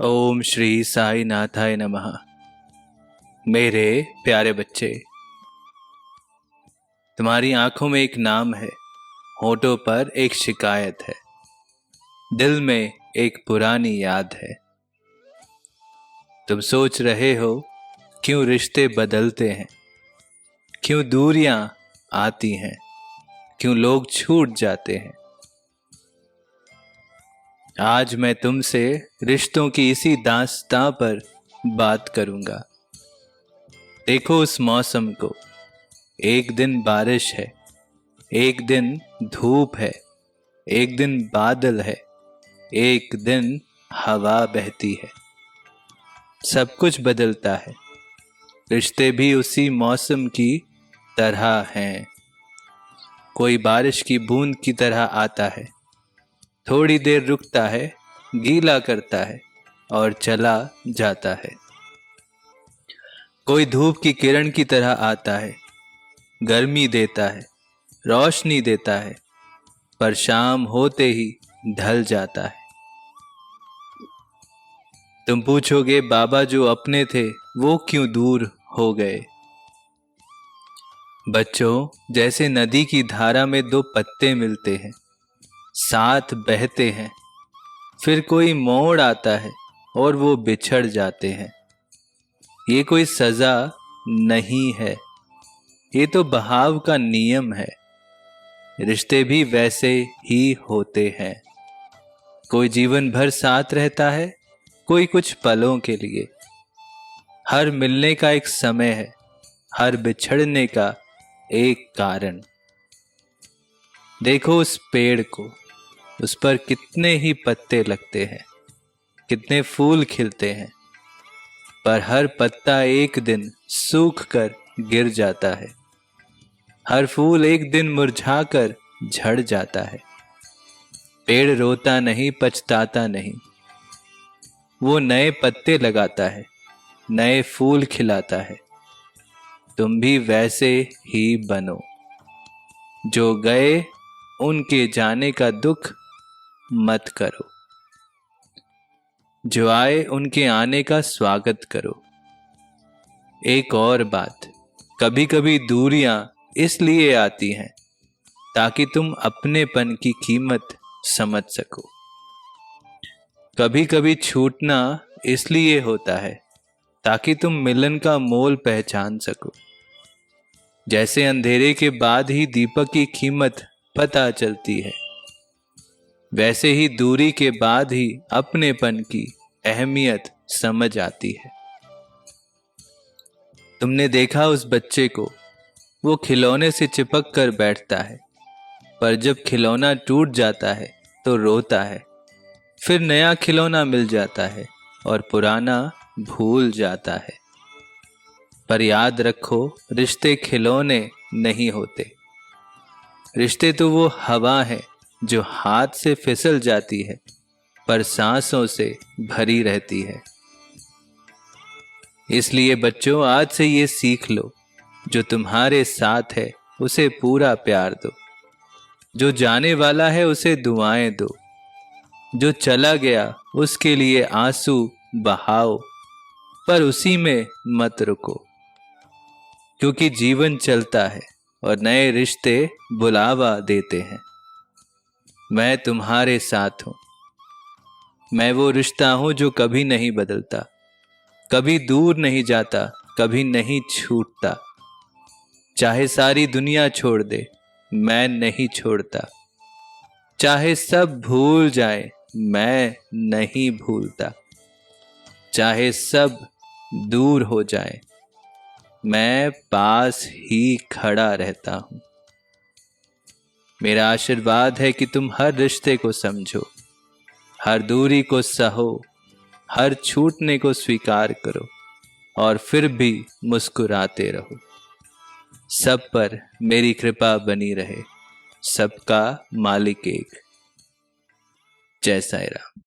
ओम श्री साई नाथाय नमः। मेरे प्यारे बच्चे, तुम्हारी आंखों में एक नाम है, होठों पर एक शिकायत है, दिल में एक पुरानी याद है। तुम सोच रहे हो क्यों रिश्ते बदलते हैं, क्यों दूरियां आती हैं, क्यों लोग छूट जाते हैं। आज मैं तुमसे रिश्तों की इसी दास्तां पर बात करूंगा। देखो उस मौसम को, एक दिन बारिश है, एक दिन धूप है, एक दिन बादल है, एक दिन हवा बहती है। सब कुछ बदलता है, रिश्ते भी उसी मौसम की तरह हैं। कोई बारिश की बूंद की तरह आता है, थोड़ी देर रुकता है, गीला करता है और चला जाता है। कोई धूप की किरण की तरह आता है, गर्मी देता है, रोशनी देता है, पर शाम होते ही ढल जाता है। तुम पूछोगे बाबा जो अपने थे वो क्यों दूर हो गए। बच्चों, जैसे नदी की धारा में दो पत्ते मिलते हैं, साथ बहते हैं, फिर कोई मोड़ आता है और वो बिछड़ जाते हैं। ये कोई सजा नहीं है, ये तो बहाव का नियम है। रिश्ते भी वैसे ही होते हैं। कोई जीवन भर साथ रहता है, कोई कुछ पलों के लिए। हर मिलने का एक समय है, हर बिछड़ने का एक कारण। देखो उस पेड़ को, उस पर कितने ही पत्ते लगते हैं, कितने फूल खिलते हैं, पर हर पत्ता एक दिन सूख कर गिर जाता है। हर फूल एक दिन मुरझाकर झड़ जाता है। पेड़ रोता नहीं, पछताता नहीं, वो नए पत्ते लगाता है, नए फूल खिलाता है। तुम भी वैसे ही बनो। जो गए उनके जाने का दुख मत करो, जो आए उनके आने का स्वागत करो। एक और बात, कभी कभी दूरियां इसलिए आती हैं ताकि तुम अपनेपन की कीमत समझ सको। कभी कभी छूटना इसलिए होता है ताकि तुम मिलन का मोल पहचान सको। जैसे अंधेरे के बाद ही दीपक की कीमत पता चलती है, वैसे ही दूरी के बाद ही अपनेपन की अहमियत समझ आती है। तुमने देखा उस बच्चे को, वो खिलौने से चिपक कर बैठता है, पर जब खिलौना टूट जाता है तो रोता है। फिर नया खिलौना मिल जाता है और पुराना भूल जाता है। पर याद रखो, रिश्ते खिलौने नहीं होते। रिश्ते तो वो हवा है जो हाथ से फिसल जाती है पर सांसों से भरी रहती है। इसलिए बच्चों, आज से ये सीख लो, जो तुम्हारे साथ है उसे पूरा प्यार दो, जो जाने वाला है उसे दुआएं दो, जो चला गया उसके लिए आंसू बहाओ, पर उसी में मत रुको। क्योंकि जीवन चलता है और नए रिश्ते बुलावा देते हैं। मैं तुम्हारे साथ हूं। मैं वो रिश्ता हूं जो कभी नहीं बदलता, कभी दूर नहीं जाता, कभी नहीं छूटता। चाहे सारी दुनिया छोड़ दे, मैं नहीं छोड़ता। चाहे सब भूल जाए, मैं नहीं भूलता। चाहे सब दूर हो जाए, मैं पास ही खड़ा रहता हूं। मेरा आशीर्वाद है कि तुम हर रिश्ते को समझो, हर दूरी को सहो, हर छूटने को स्वीकार करो और फिर भी मुस्कुराते रहो। सब पर मेरी कृपा बनी रहे। सबका मालिक एक। जय साईं राम।